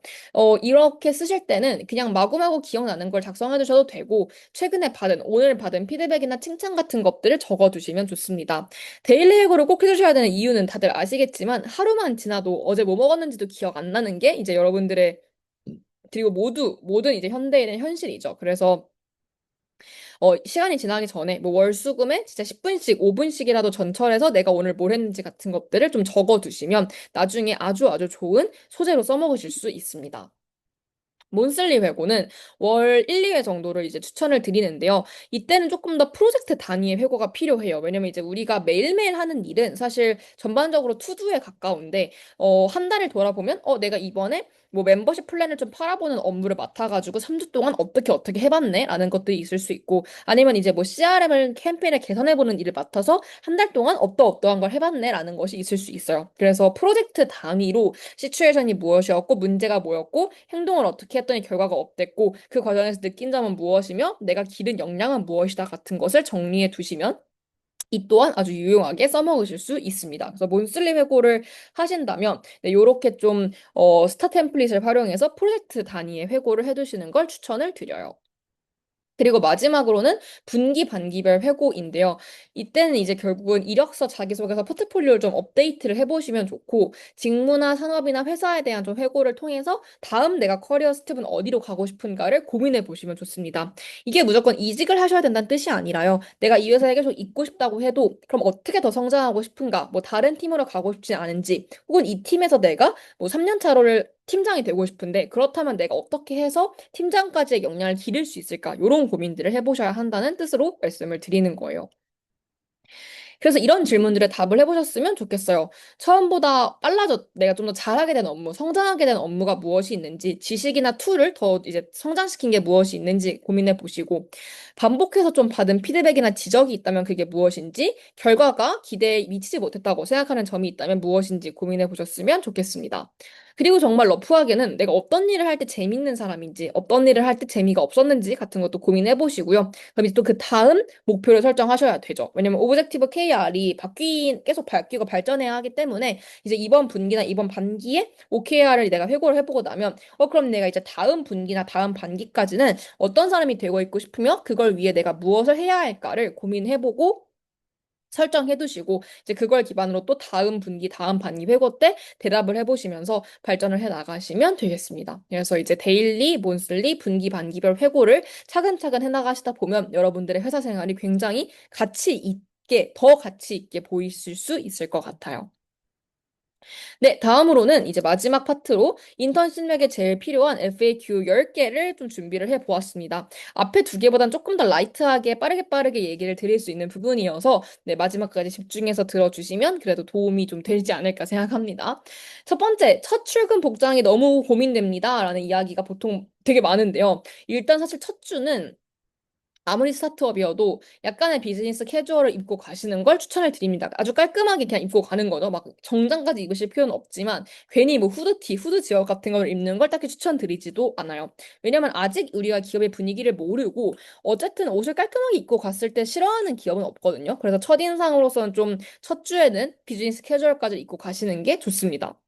이렇게 쓰실 때는 그냥 마구마구 기억나는 걸 작성해 두셔도 되고 최근에 오늘 받은 피드백이나 칭찬 같은 것들을 적어 두시면 좋습니다. 데일리 회고를 꼭 해주셔야 되는 이유는 다들 아시겠지만 하루만 지나도 어제 뭐 먹었는지도 기억 안 나는 게 이제 여러분들의 그리고 모든 이제 현대인의 현실이죠. 그래서 시간이 지나기 전에 뭐 월수금에 진짜 10분씩, 5분씩이라도 전철해서 내가 오늘 뭘 했는지 같은 것들을 좀 적어 두시면 나중에 아주 아주 좋은 소재로 써먹으실 수 있습니다. 몬슬리 회고는 월 1, 2회 정도를 이제 추천을 드리는데요. 이때는 조금 더 프로젝트 단위의 회고가 필요해요. 왜냐면 이제 우리가 매일매일 하는 일은 사실 전반적으로 투두에 가까운데, 한 달을 돌아보면, 내가 이번에 뭐 멤버십 플랜을 좀 팔아보는 업무를 맡아가지고 3주 동안 어떻게 해봤네? 라는 것들이 있을 수 있고, 아니면 이제 뭐 CRM을 캠페인을 개선해보는 일을 맡아서 한 달 동안 어떠한 걸 해봤네? 라는 것이 있을 수 있어요. 그래서 프로젝트 단위로 시츄에이션이 무엇이었고 문제가 뭐였고 행동을 어떻게 했더니 결과가 어땠고 그 과정에서 느낀 점은 무엇이며 내가 기른 역량은 무엇이다 같은 것을 정리해 두시면 이 또한 아주 유용하게 써먹으실 수 있습니다. 그래서 몬슬리 회고를 하신다면 네, 이렇게 좀 스타 템플릿을 활용해서 프로젝트 단위의 회고를 해두시는 걸 추천을 드려요. 그리고 마지막으로는 분기 반기별 회고인데요. 이때는 이제 결국은 이력서, 자기소개서, 포트폴리오를 좀 업데이트를 해보시면 좋고, 직무나 산업이나 회사에 대한 좀 회고를 통해서 다음 내가 커리어 스텝은 어디로 가고 싶은가를 고민해 보시면 좋습니다. 이게 무조건 이직을 하셔야 된다는 뜻이 아니라요. 내가 이 회사에 계속 있고 싶다고 해도, 그럼 어떻게 더 성장하고 싶은가? 뭐 다른 팀으로 가고 싶지 않은지, 혹은 이 팀에서 내가 뭐 3년 차로를 팀장이 되고 싶은데 그렇다면 내가 어떻게 해서 팀장까지의 역량을 기를 수 있을까? 이런 고민들을 해보셔야 한다는 뜻으로 말씀을 드리는 거예요. 그래서 이런 질문들에 답을 해보셨으면 좋겠어요. 처음보다 내가 좀 더 잘하게 된 업무, 성장하게 된 업무가 무엇이 있는지, 지식이나 툴을 더 이제 성장시킨 게 무엇이 있는지 고민해 보시고, 반복해서 좀 받은 피드백이나 지적이 있다면 그게 무엇인지, 결과가 기대에 미치지 못했다고 생각하는 점이 있다면 무엇인지 고민해 보셨으면 좋겠습니다. 그리고 정말 러프하게는 내가 어떤 일을 할 때 재밌는 사람인지, 어떤 일을 할 때 재미가 없었는지 같은 것도 고민해 보시고요. 그럼 이제 또 그 다음 목표를 설정하셔야 되죠. 왜냐면 오브젝티브 KR이 계속 바뀌고 발전해야 하기 때문에 이제 이번 분기나 이번 반기에 OKR을 내가 회고를 해보고 나면 그럼 내가 이제 다음 분기나 다음 반기까지는 어떤 사람이 되고 있고 싶으며 그걸 위해 내가 무엇을 해야 할까를 고민해보고 설정해 두시고 이제 그걸 기반으로 또 다음 분기, 다음 반기 회고 때 대답을 해보시면서 발전을 해 나가시면 되겠습니다. 그래서 이제 데일리, 몬슬리, 분기, 반기별 회고를 차근차근 해 나가시다 보면 여러분들의 회사 생활이 굉장히 더 가치 있게 보이실 수 있을 것 같아요. 네, 다음으로는 이제 마지막 파트로 인턴십에게 제일 필요한 FAQ 10개를 좀 준비를 해 보았습니다. 앞에 두 개보단 조금 더 라이트하게 빠르게 얘기를 드릴 수 있는 부분이어서 네, 마지막까지 집중해서 들어주시면 그래도 도움이 좀 되지 않을까 생각합니다. 첫 번째, 첫 출근 복장이 너무 고민됩니다. 라는 이야기가 보통 되게 많은데요. 일단 사실 첫 주는 아무리 스타트업이어도 약간의 비즈니스 캐주얼을 입고 가시는 걸 추천을 드립니다. 아주 깔끔하게 그냥 입고 가는 거죠. 막 정장까지 입으실 필요는 없지만 괜히 뭐 후드 지역 같은 걸 입는 걸 딱히 추천드리지도 않아요. 왜냐면 아직 우리가 기업의 분위기를 모르고 어쨌든 옷을 깔끔하게 입고 갔을 때 싫어하는 기업은 없거든요. 그래서 첫인상으로서는 좀 첫 주에는 비즈니스 캐주얼까지 입고 가시는 게 좋습니다.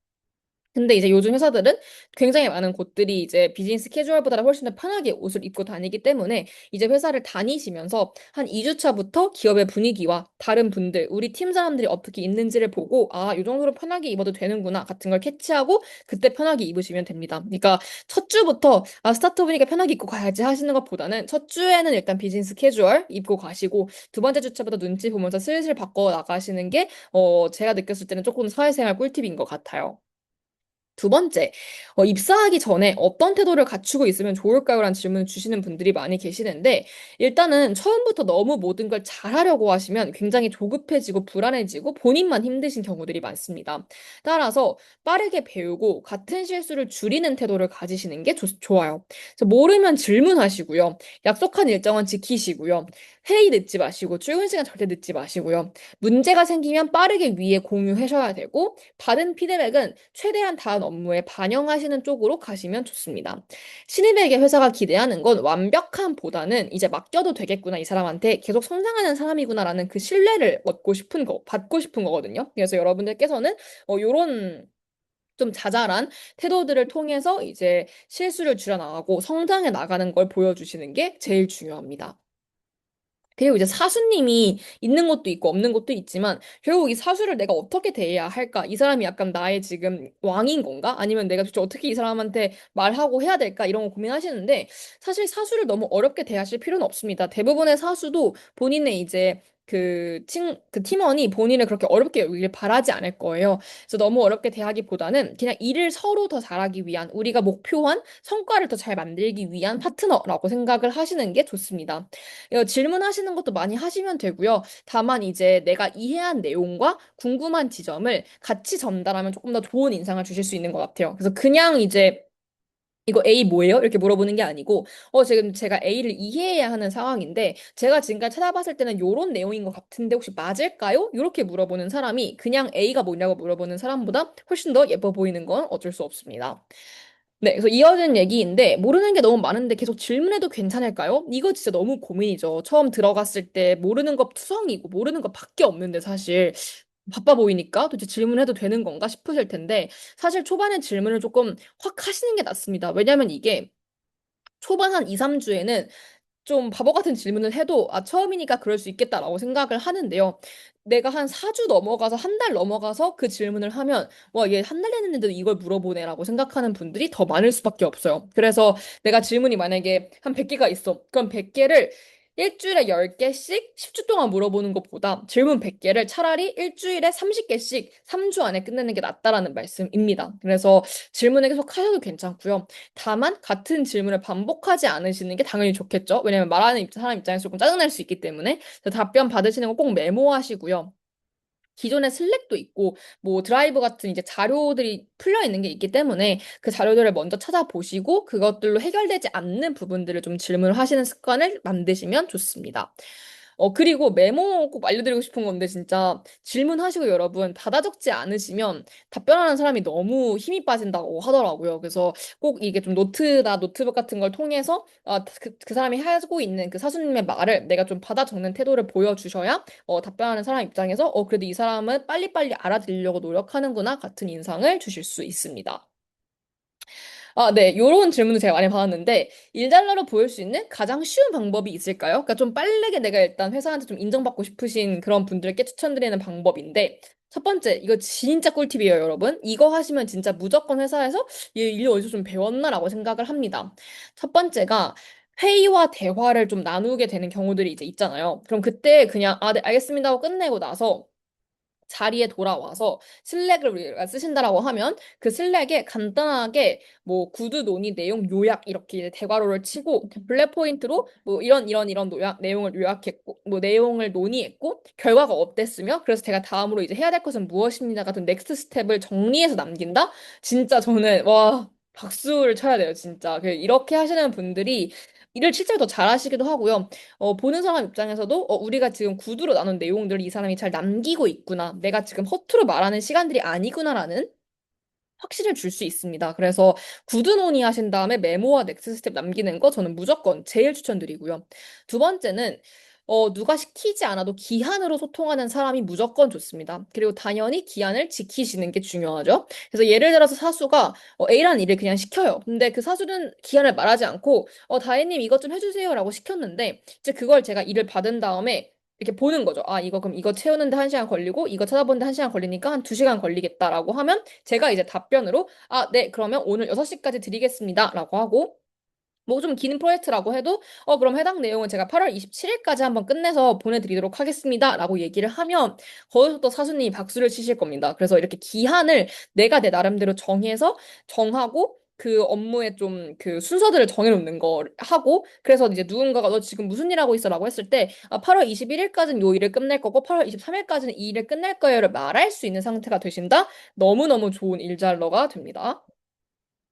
근데 이제 요즘 회사들은 굉장히 많은 곳들이 이제 비즈니스 캐주얼보다 훨씬 더 편하게 옷을 입고 다니기 때문에 이제 회사를 다니시면서 한 2주 차부터 기업의 분위기와 다른 분들, 우리 팀 사람들이 어떻게 입는지를 보고 이 정도로 편하게 입어도 되는구나 같은 걸 캐치하고 그때 편하게 입으시면 됩니다. 그러니까 첫 주부터 스타트업이니까 편하게 입고 가야지 하시는 것보다는 첫 주에는 일단 비즈니스 캐주얼 입고 가시고 두 번째 주차부터 눈치 보면서 슬슬 바꿔 나가시는 게 제가 느꼈을 때는 조금 사회생활 꿀팁인 것 같아요. 두 번째, 입사하기 전에 어떤 태도를 갖추고 있으면 좋을까요? 라는 질문을 주시는 분들이 많이 계시는데, 일단은 처음부터 너무 모든 걸 잘하려고 하시면 굉장히 조급해지고 불안해지고 본인만 힘드신 경우들이 많습니다. 따라서 빠르게 배우고 같은 실수를 줄이는 태도를 가지시는 게 좋아요. 그래서 모르면 질문하시고요. 약속한 일정은 지키시고요. 회의 늦지 마시고, 출근 시간 절대 늦지 마시고요. 문제가 생기면 빠르게 위에 공유하셔야 되고, 받은 피드백은 최대한 다음 업무에 반영하시는 쪽으로 가시면 좋습니다. 신입에게 회사가 기대하는 건 완벽함보다는 이제 맡겨도 되겠구나, 이 사람한테 계속 성장하는 사람이구나라는 그 신뢰를 얻고 싶은 거, 받고 싶은 거거든요. 그래서 여러분들께서는 요런 좀 자잘한 태도들을 통해서 이제 실수를 줄여나가고 성장해 나가는 걸 보여주시는 게 제일 중요합니다. 그리고 이제 사수님이 있는 것도 있고 없는 것도 있지만 결국 이 사수를 내가 어떻게 대해야 할까? 이 사람이 약간 나의 지금 왕인 건가? 아니면 내가 진짜 어떻게 이 사람한테 말하고 해야 될까? 이런 거 고민하시는데 사실 사수를 너무 어렵게 대하실 필요는 없습니다. 대부분의 사수도 본인의 이제 그 팀원이 본인을 그렇게 어렵게 여기길 바라지 않을 거예요. 그래서 너무 어렵게 대하기보다는 그냥 일을 서로 더 잘하기 위한 우리가 목표한 성과를 더 잘 만들기 위한 파트너라고 생각을 하시는 게 좋습니다. 질문하시는 것도 많이 하시면 되고요. 다만 이제 내가 이해한 내용과 궁금한 지점을 같이 전달하면 조금 더 좋은 인상을 주실 수 있는 것 같아요. 그래서 그냥 이제 이거 A 뭐예요? 이렇게 물어보는 게 아니고, 지금 제가 A를 이해해야 하는 상황인데, 제가 지금까지 찾아봤을 때는 요런 내용인 것 같은데 혹시 맞을까요? 이렇게 물어보는 사람이 그냥 A가 뭐냐고 물어보는 사람보다 훨씬 더 예뻐 보이는 건 어쩔 수 없습니다. 네, 그래서 이어진 얘기인데, 모르는 게 너무 많은데 계속 질문해도 괜찮을까요? 이거 진짜 너무 고민이죠. 처음 들어갔을 때 모르는 거 투성이고, 모르는 거 밖에 없는데 사실 바빠 보이니까 도대체 질문해도 되는 건가 싶으실 텐데, 사실 초반에 질문을 조금 확 하시는 게 낫습니다. 왜냐면 이게 초반 한 2, 3주에는 좀 바보 같은 질문을 해도 처음이니까 그럴 수 있겠다라고 생각을 하는데요. 내가 한 4주 넘어가서 한 달 넘어가서 그 질문을 하면 와, 얘 한 달 됐는데도 이걸 물어보네라고 생각하는 분들이 더 많을 수밖에 없어요. 그래서 내가 질문이 만약에 한 100개가 있어. 그럼 100개를 일주일에 10개씩 10주 동안 물어보는 것보다 질문 100개를 차라리 일주일에 30개씩 3주 안에 끝내는 게 낫다라는 말씀입니다. 그래서 질문을 계속 하셔도 괜찮고요. 다만 같은 질문을 반복하지 않으시는 게 당연히 좋겠죠. 왜냐면 말하는 사람 입장에서 조금 짜증날 수 있기 때문에 그래서 답변 받으시는 거 꼭 메모하시고요. 기존에 슬랙도 있고 뭐 드라이브 같은 이제 자료들이 풀려 있는 게 있기 때문에 그 자료들을 먼저 찾아보시고 그것들로 해결되지 않는 부분들을 좀 질문을 하시는 습관을 만드시면 좋습니다. 그리고 메모 꼭 알려드리고 싶은 건데, 진짜 질문하시고 여러분, 받아 적지 않으시면 답변하는 사람이 너무 힘이 빠진다고 하더라고요. 그래서 꼭 이게 좀 노트나 노트북 같은 걸 통해서, 그 사람이 하고 있는 그 사수님의 말을 내가 좀 받아 적는 태도를 보여주셔야, 답변하는 사람 입장에서, 그래도 이 사람은 빨리빨리 알아들으려고 노력하는구나, 같은 인상을 주실 수 있습니다. 네. 요런 질문을 제가 많이 받았는데, 일달러로 보일 수 있는 가장 쉬운 방법이 있을까요? 그러니까 좀 빠르게 내가 일단 회사한테 좀 인정받고 싶으신 그런 분들께 추천드리는 방법인데, 첫 번째, 이거 진짜 꿀팁이에요, 여러분. 이거 하시면 진짜 무조건 회사에서 얘 일 어디서 좀 배웠나라고 생각을 합니다. 첫 번째가 회의와 대화를 좀 나누게 되는 경우들이 이제 있잖아요. 그럼 그때 그냥, 네, 알겠습니다 하고 끝내고 나서 자리에 돌아와서 슬랙을 우리가 쓰신다라고 하면 그 슬랙에 간단하게 뭐 구두 논의 내용 요약 이렇게 이제 대괄호를 치고 블랙 포인트로 뭐 이런 내용을 요약했고 뭐 내용을 논의했고 결과가 어땠으며 그래서 제가 다음으로 이제 해야 될 것은 무엇입니다 같은 넥스트 스텝을 정리해서 남긴다? 진짜 저는 와 박수를 쳐야 돼요, 진짜. 이렇게 하시는 분들이 일을 실제로 더 잘하시기도 하고요. 보는 사람 입장에서도 우리가 지금 구두로 나눈 내용들을 이 사람이 잘 남기고 있구나. 내가 지금 허투루 말하는 시간들이 아니구나라는 확신을 줄 수 있습니다. 그래서 구두 논의하신 다음에 메모와 넥스트 스텝 남기는 거 저는 무조건 제일 추천드리고요. 두 번째는 누가 시키지 않아도 기한으로 소통하는 사람이 무조건 좋습니다. 그리고 당연히 기한을 지키시는 게 중요하죠. 그래서 예를 들어서 사수가 A라는 일을 그냥 시켜요. 근데 그 사수는 기한을 말하지 않고 다혜님 이것 좀 해주세요라고 시켰는데 이제 그걸 제가 일을 받은 다음에 이렇게 보는 거죠. 이거 그럼 이거 채우는데 1시간 걸리고 이거 찾아보는데 1시간 걸리니까 한 2시간 걸리겠다라고 하면 제가 이제 답변으로 네, 그러면 오늘 6시까지 드리겠습니다라고 하고 뭐 좀 긴 프로젝트라고 해도 그럼 해당 내용은 제가 8월 27일까지 한번 끝내서 보내드리도록 하겠습니다 라고 얘기를 하면 거기서 또 사수님이 박수를 치실 겁니다. 그래서 이렇게 기한을 내가 내 나름대로 정하고 그 업무의 좀 그 순서들을 정해놓는 거 하고 그래서 이제 누군가가 너 지금 무슨 일 하고 있어라고 했을 때 8월 21일까지는 요 일을 끝낼 거고 8월 23일까지는 이 일을 끝낼 거예요를 말할 수 있는 상태가 되신다? 너무너무 좋은 일잘러가 됩니다.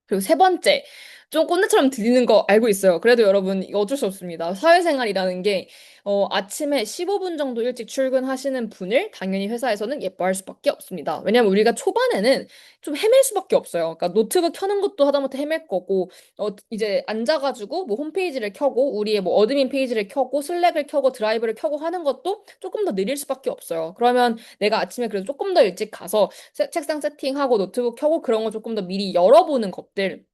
그리고 세 번째, 좀 꼰대처럼 들리는 거 알고 있어요. 그래도 여러분, 이거 어쩔 수 없습니다. 사회생활이라는 게, 아침에 15분 정도 일찍 출근하시는 분을 당연히 회사에서는 예뻐할 수밖에 없습니다. 왜냐면 우리가 초반에는 좀 헤맬 수밖에 없어요. 그러니까 노트북 켜는 것도 하다못해 헤맬 거고, 이제 앉아가지고 뭐 홈페이지를 켜고, 우리의 뭐 어드민 페이지를 켜고, 슬랙을 켜고, 드라이브를 켜고 하는 것도 조금 더 느릴 수밖에 없어요. 그러면 내가 아침에 그래도 조금 더 일찍 가서 책상 세팅하고 노트북 켜고 그런 거 조금 더 미리 열어보는 것들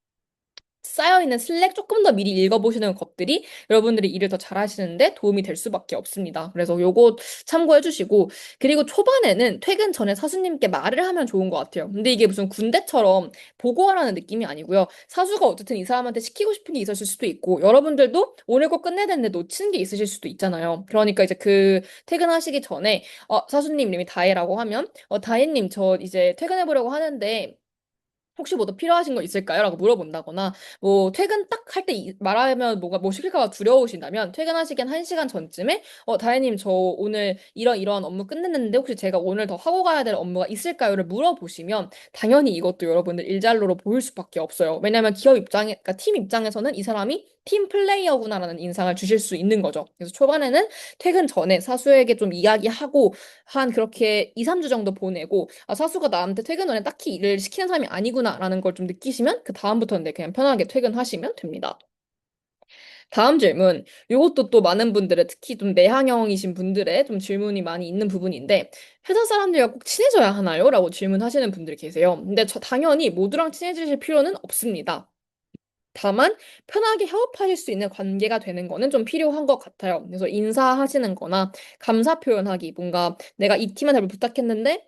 쌓여있는 슬랙 조금 더 미리 읽어보시는 것들이 여러분들이 일을 더 잘하시는데 도움이 될 수밖에 없습니다. 그래서 요거 참고해 주시고 그리고 초반에는 퇴근 전에 사수님께 말을 하면 좋은 것 같아요. 근데 이게 무슨 군대처럼 보고하라는 느낌이 아니고요. 사수가 어쨌든 이 사람한테 시키고 싶은 게 있었을 수도 있고 여러분들도 오늘 꼭 끝내야 되는데 놓치는 게 있으실 수도 있잖아요. 그러니까 이제 그 퇴근하시기 전에 사수님 이름이 다혜라고 하면 다혜님 저 이제 퇴근해 보려고 하는데 혹시 뭐 더 필요하신 거 있을까요? 라고 물어본다거나, 뭐, 퇴근 딱 할 때 말하면 뭐가, 뭐 시킬까 봐 두려우신다면, 퇴근하시긴 1시간 전쯤에, 다혜님, 저 오늘 이런 업무 끝냈는데, 혹시 제가 오늘 더 하고 가야 될 업무가 있을까요?를 물어보시면, 당연히 이것도 여러분들 일잘로로 보일 수밖에 없어요. 왜냐면 그러니까 팀 입장에서는 이 사람이 팀 플레이어구나라는 인상을 주실 수 있는 거죠. 그래서 초반에는 퇴근 전에 사수에게 좀 이야기하고, 한 그렇게 2, 3주 정도 보내고, 사수가 나한테 퇴근 전에 딱히 일을 시키는 사람이 아니구나라는 걸 좀 느끼시면 그 다음부터는 네, 그냥 편하게 퇴근하시면 됩니다. 다음 질문. 이것도 또 많은 분들의 특히 좀 내향형이신 분들의 좀 질문이 많이 있는 부분인데 회사 사람들과 꼭 친해져야 하나요? 라고 질문하시는 분들이 계세요. 근데 당연히 모두랑 친해지실 필요는 없습니다. 다만 편하게 협업하실 수 있는 관계가 되는 거는 좀 필요한 것 같아요. 그래서 인사하시는 거나 감사 표현하기, 뭔가 내가 이 팀한테 뭘 부탁했는데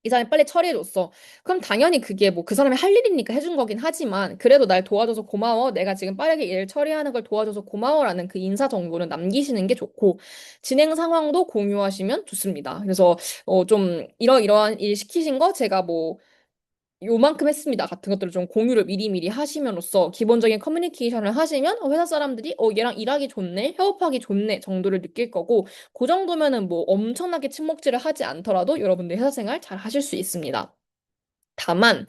이 사람이 빨리 처리해줬어. 그럼 당연히 그게 뭐 그 사람이 할 일이니까 해준 거긴 하지만 그래도 날 도와줘서 고마워. 내가 지금 빠르게 일 처리하는 걸 도와줘서 고마워라는 그 인사 정도는 남기시는 게 좋고 진행 상황도 공유하시면 좋습니다. 그래서 좀 이러이러한 일 시키신 거 제가 뭐 요만큼 했습니다 같은 것들을 좀 공유를 미리미리 하시면로써 기본적인 커뮤니케이션을 하시면 회사 사람들이 얘랑 일하기 좋네, 협업하기 좋네 정도를 느낄 거고 그 정도면은 뭐 엄청나게 친목질을 하지 않더라도 여러분들 회사 생활 잘 하실 수 있습니다. 다만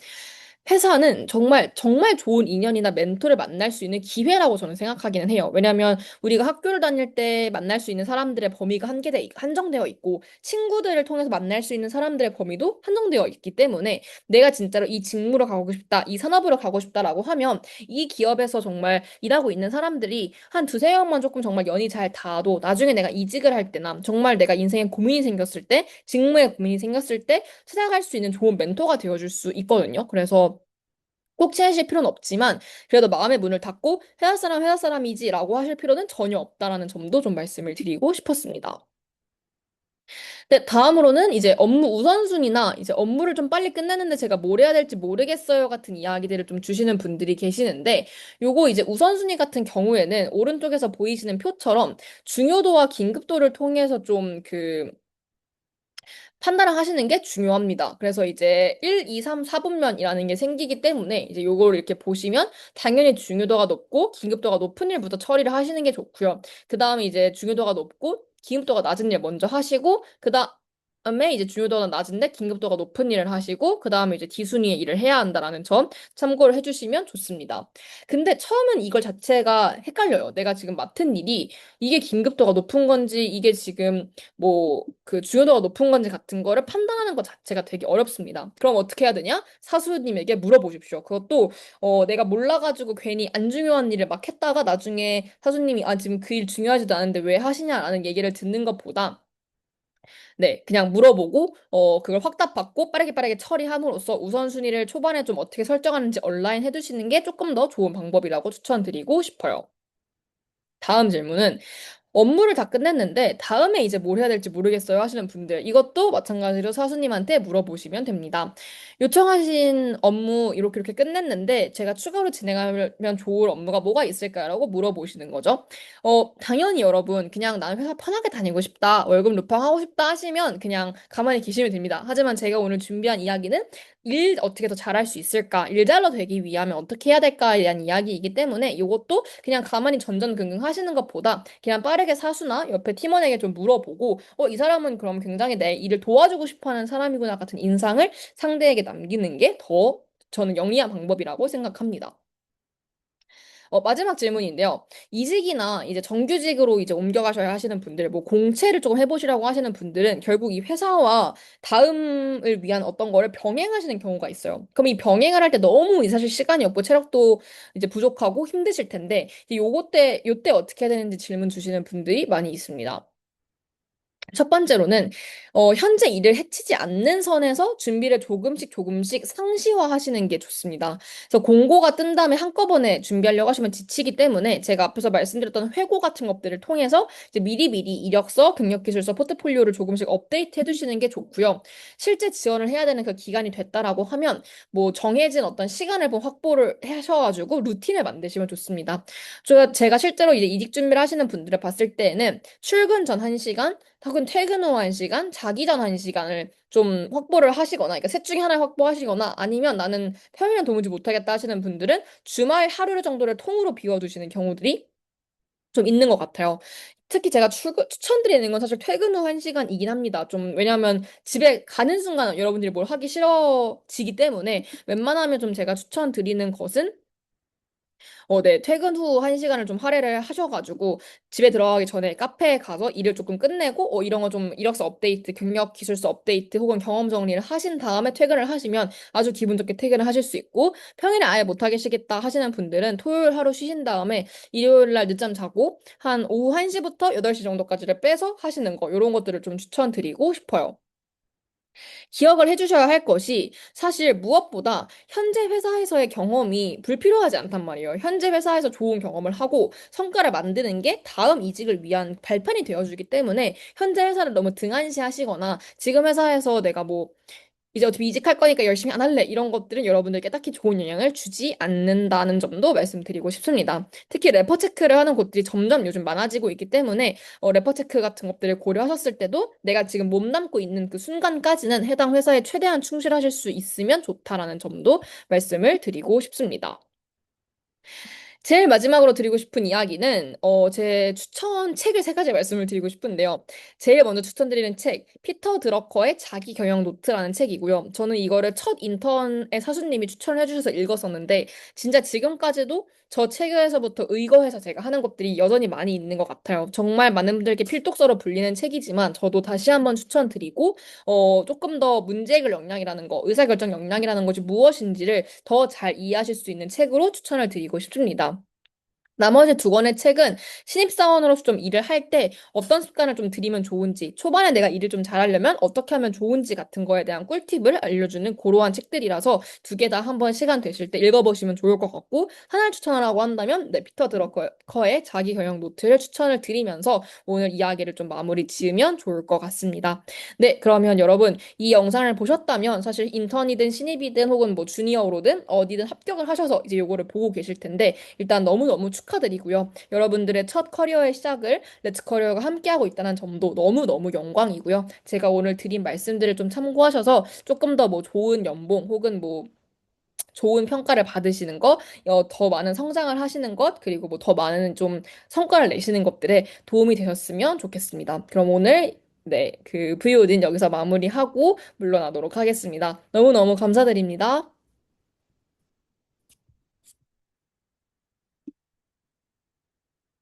회사는 정말 정말 좋은 인연이나 멘토를 만날 수 있는 기회라고 저는 생각하기는 해요. 왜냐하면 우리가 학교를 다닐 때 만날 수 있는 사람들의 범위가 한정되어 있고 친구들을 통해서 만날 수 있는 사람들의 범위도 한정되어 있기 때문에 내가 진짜로 이 직무로 가고 싶다, 이 산업으로 가고 싶다라고 하면 이 기업에서 정말 일하고 있는 사람들이 한 두세 명만 조금 정말 연이 잘 닿아도 나중에 내가 이직을 할 때나 정말 내가 인생에 고민이 생겼을 때, 직무에 고민이 생겼을 때 찾아갈 수 있는 좋은 멘토가 되어줄 수 있거든요. 그래서 꼭 친해질 필요는 없지만 그래도 마음의 문을 닫고 회사 사람이지라고 하실 필요는 전혀 없다라는 점도 좀 말씀을 드리고 싶었습니다. 네, 다음으로는 이제 업무 우선순위나 이제 업무를 좀 빨리 끝내는데 제가 뭘 해야 될지 모르겠어요 같은 이야기들을 좀 주시는 분들이 계시는데 요거 이제 우선순위 같은 경우에는 오른쪽에서 보이시는 표처럼 중요도와 긴급도를 통해서 좀그 판단을 하시는 게 중요합니다. 그래서 이제 1, 2, 3, 4분면이라는 게 생기기 때문에 이제 요거를 이렇게 보시면 당연히 중요도가 높고 긴급도가 높은 일부터 처리를 하시는 게 좋고요. 그 다음에 이제 중요도가 높고 긴급도가 낮은 일 먼저 하시고 그다음에 이제 중요도가 낮은데 긴급도가 높은 일을 하시고 그다음에 이제 뒤순위의 일을 해야 한다라는 점 참고를 해주시면 좋습니다. 근데 처음엔 이걸 자체가 헷갈려요. 내가 지금 맡은 일이 이게 긴급도가 높은 건지 이게 지금 뭐 그 중요도가 높은 건지 같은 거를 판단하는 것 자체가 되게 어렵습니다. 그럼 어떻게 해야 되냐? 사수님에게 물어보십시오. 그것도 내가 몰라가지고 괜히 안 중요한 일을 막 했다가 나중에 사수님이 지금 그 일 중요하지도 않은데 왜 하시냐라는 얘기를 듣는 것보다 네, 그냥 물어보고 그걸 확답받고 빠르게 빠르게 처리함으로써 우선순위를 초반에 좀 어떻게 설정하는지 온라인 해두시는 게 조금 더 좋은 방법이라고 추천드리고 싶어요. 다음 질문은 업무를 다 끝냈는데 다음에 이제 뭘 해야 될지 모르겠어요 하시는 분들 이것도 마찬가지로 사수님한테 물어보시면 됩니다. 요청하신 업무 이렇게 끝냈는데 제가 추가로 진행하면 좋을 업무가 뭐가 있을까라고 물어보시는 거죠. 당연히 여러분 그냥 나는 회사 편하게 다니고 싶다 월급 루팡하고 싶다 하시면 그냥 가만히 계시면 됩니다. 하지만 제가 오늘 준비한 이야기는 일 어떻게 더 잘할 수 있을까? 일잘러 되기 위하면 어떻게 해야 될까에 대한 이야기이기 때문에 이것도 그냥 가만히 전전긍긍 하시는 것보다 그냥 빠르게 사수나 옆에 팀원에게 좀 물어보고 이 사람은 그럼 굉장히 내 일을 도와주고 싶어 하는 사람이구나 같은 인상을 상대에게 남기는 게 더 저는 영리한 방법이라고 생각합니다. 마지막 질문인데요. 이직이나 이제 정규직으로 이제 옮겨가셔야 하시는 분들, 뭐 공채를 조금 해보시라고 하시는 분들은 결국 이 회사와 다음을 위한 어떤 거를 병행하시는 경우가 있어요. 그럼 이 병행을 할 때 너무 이 사실 시간이 없고 체력도 이제 부족하고 힘드실 텐데, 이제 요때 어떻게 해야 되는지 질문 주시는 분들이 많이 있습니다. 첫 번째로는 현재 일을 해치지 않는 선에서 준비를 조금씩 조금씩 상시화하시는 게 좋습니다. 그래서 공고가 뜬 다음에 한꺼번에 준비하려고 하시면 지치기 때문에 제가 앞에서 말씀드렸던 회고 같은 것들을 통해서 이제 미리미리 이력서, 경력기술서, 포트폴리오를 조금씩 업데이트 해두시는 게 좋고요. 실제 지원을 해야 되는 그 기간이 됐다라고 하면 뭐 정해진 어떤 시간을 좀 확보를 하셔가지고 루틴을 만드시면 좋습니다. 제가 실제로 이제 이직 준비를 하시는 분들을 봤을 때에는 출근 전 1시간, 혹은 퇴근 후 1시간, 자기 전 1시간을 좀 확보를 하시거나, 그러니까 셋 중에 하나를 확보하시거나, 아니면 나는 평일엔 도무지 못하겠다 하시는 분들은 주말 하루 정도를 통으로 비워두시는 경우들이 좀 있는 것 같아요. 특히 제가 추천드리는 건 사실 퇴근 후 1시간이긴 합니다. 좀, 왜냐면 집에 가는 순간 여러분들이 뭘 하기 싫어지기 때문에 웬만하면 좀 제가 추천드리는 것은 네. 퇴근 후 1시간을 좀 할애를 하셔가지고 집에 들어가기 전에 카페에 가서 일을 조금 끝내고 이런 거 좀 이력서 업데이트, 경력 기술서 업데이트 혹은 경험 정리를 하신 다음에 퇴근을 하시면 아주 기분 좋게 퇴근을 하실 수 있고 평일에 아예 못 하겠다 하시는 분들은 토요일 하루 쉬신 다음에 일요일 날 늦잠 자고 한 오후 1시부터 8시 정도까지를 빼서 하시는 거 이런 것들을 좀 추천드리고 싶어요. 기억을 해주셔야 할 것이 사실 무엇보다 현재 회사에서의 경험이 불필요하지 않단 말이에요. 현재 회사에서 좋은 경험을 하고 성과를 만드는 게 다음 이직을 위한 발판이 되어주기 때문에 현재 회사를 너무 등한시하시거나 지금 회사에서 내가 뭐 이제 어차피 이직할 거니까 열심히 안 할래. 이런 것들은 여러분들께 딱히 좋은 영향을 주지 않는다는 점도 말씀드리고 싶습니다. 특히 레퍼 체크를 하는 곳들이 점점 요즘 많아지고 있기 때문에 레퍼 체크 같은 것들을 고려하셨을 때도 내가 지금 몸담고 있는 그 순간까지는 해당 회사에 최대한 충실하실 수 있으면 좋다라는 점도 말씀을 드리고 싶습니다. 제일 마지막으로 드리고 싶은 이야기는 제 추천 책을 세 가지 말씀을 드리고 싶은데요. 제일 먼저 추천드리는 책, 피터 드러커의 자기 경영 노트라는 책이고요. 저는 이거를 첫 인턴의 사수님이 추천을 해주셔서 읽었었는데 진짜 지금까지도 저 책에서부터 의거해서 제가 하는 것들이 여전히 많이 있는 것 같아요. 정말 많은 분들께 필독서로 불리는 책이지만 저도 다시 한번 추천드리고 조금 더 문제해결 역량이라는 거, 의사결정 역량이라는 것이 무엇인지를 더 잘 이해하실 수 있는 책으로 추천을 드리고 싶습니다. 나머지 두 권의 책은 신입사원으로서 좀 일을 할 때 어떤 습관을 좀 들이면 좋은지, 초반에 내가 일을 좀 잘하려면 어떻게 하면 좋은지 같은 거에 대한 꿀팁을 알려주는 그러한 책들이라서 두 개 다 한번 시간 되실 때 읽어보시면 좋을 것 같고, 하나를 추천하라고 한다면, 네, 피터 드러커의 자기 경영 노트를 추천을 드리면서 오늘 이야기를 좀 마무리 지으면 좋을 것 같습니다. 네, 그러면 여러분, 이 영상을 보셨다면 사실 인턴이든 신입이든 혹은 뭐 주니어로든 어디든 합격을 하셔서 이제 요거를 보고 계실 텐데, 일단 너무너무 축하드리고요. 여러분들의 첫 커리어의 시작을 렛츠 커리어가 함께하고 있다는 점도 너무너무 영광이고요. 제가 오늘 드린 말씀들을 좀 참고하셔서 조금 더 뭐 좋은 연봉 혹은 뭐 좋은 평가를 받으시는 것, 더 많은 성장을 하시는 것, 그리고 뭐 더 많은 좀 성과를 내시는 것들에 도움이 되셨으면 좋겠습니다. 그럼 오늘 네, 그 VOD는 여기서 마무리하고 물러나도록 하겠습니다. 너무너무 감사드립니다.